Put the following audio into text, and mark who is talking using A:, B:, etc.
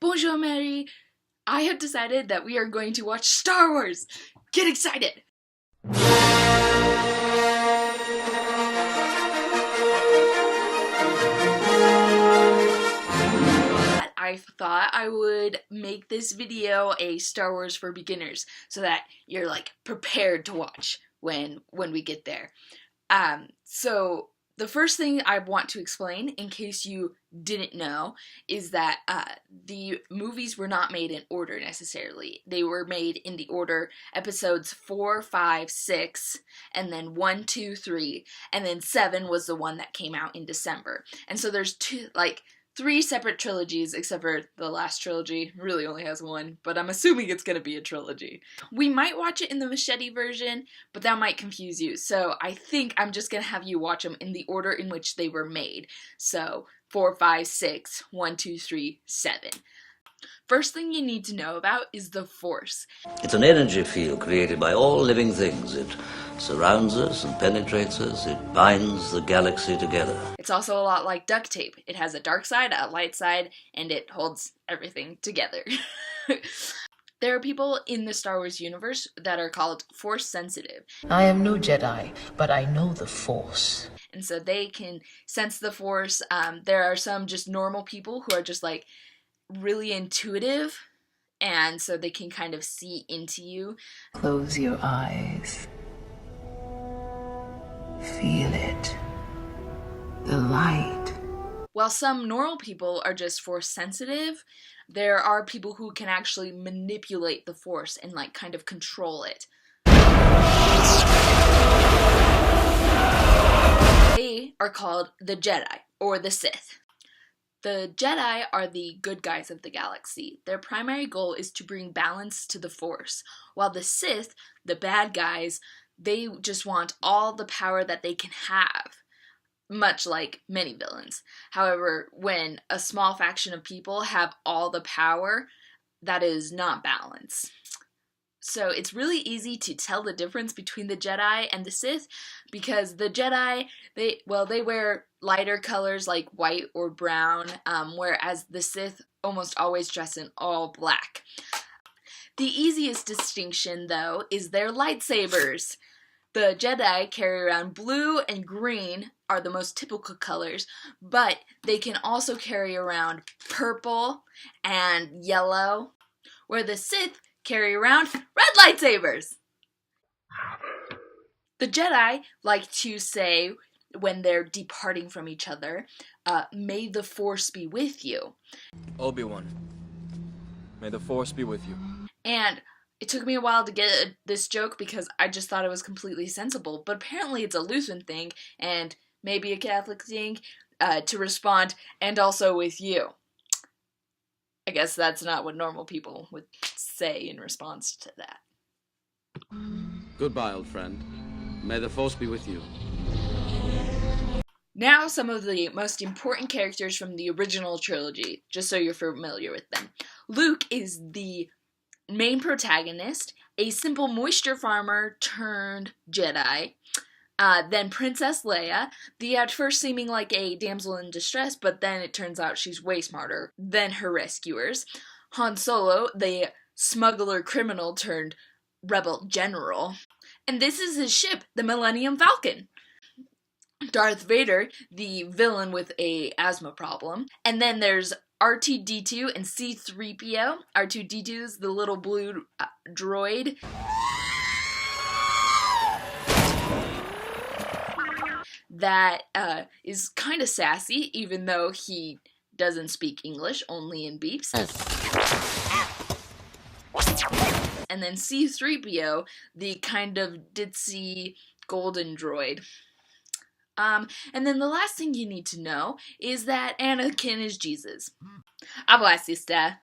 A: Bonjour, Mary. I have decided that we are going to watch Star Wars. Get excited! I thought I would make this video a Star Wars for beginners so that you're like prepared to watch when we get there. So the first thing I want to explain, in case you didn't know, is that the movies were not made in order necessarily. They were made in the order episodes 4, 5, 6, and then 1, 2, 3, and then 7 was the one that came out in December. And so there's three separate trilogies, except for the last trilogy really only has one, but I'm assuming it's going to be a trilogy. We might watch it in the Machete version, but that might confuse you, so I think I'm just going to have you watch them in the order in which they were made. So 4, 5, 6, 1, 2, 3, 7. First thing you need to know about is the Force.
B: It's an energy field created by all living things. It surrounds us and penetrates us. It binds the galaxy together.
A: It's also a lot like duct tape. It has a dark side, a light side, and it holds everything together. There are people in the Star Wars universe that are called Force sensitive.
C: I am no Jedi, but I know the Force.
A: And so they can sense the Force. There are some just normal people who are just like really intuitive, and so they can kind of see into you.
C: Close your eyes. Feel it. The light.
A: While some normal people are just Force sensitive, there are people who can actually manipulate the Force and like kind of control it. They are called the Jedi or the Sith. The Jedi are the good guys of the galaxy. Their primary goal is to bring balance to the Force, while the Sith, the bad guys, they just want all the power that they can have, much like many villains. However, when a small faction of people have all the power, that is not balance. So it's really easy to tell the difference between the Jedi and the Sith, because the Jedi, they wear lighter colors like white or brown, whereas the Sith almost always dress in all black. The easiest distinction, though, is their lightsabers. The Jedi carry around blue and green are the most typical colors, but they can also carry around purple and yellow, where the Sith carry around red lightsabers. The Jedi like to say, when they're departing from each other, may the Force be with you.
D: Obi-Wan, may the Force be with you.
A: And it took me a while to get this joke because I just thought it was completely sensible, but apparently it's a Lutheran thing and maybe a Catholic thing to respond, and also with you. I guess that's not what normal people would say in response to that.
D: Goodbye, old friend. May the Force be with you.
A: Now some of the most important characters from the original trilogy, just so you're familiar with them. Luke is the main protagonist, a simple moisture farmer turned Jedi. Then Princess Leia, the at first seeming like a damsel in distress, but then it turns out she's way smarter than her rescuers. Han Solo, the smuggler criminal turned rebel general. And this is his ship, the Millennium Falcon. Darth Vader, the villain with a asthma problem. And then there's R2-D2 and C-3PO. R2-D2 is the little blue droid. That is kind of sassy, even though he doesn't speak English, only in beeps. And then C-3PO, the kind of ditzy golden droid. And then the last thing you need to know is that Anakin is Jesus. Au revoir, sister.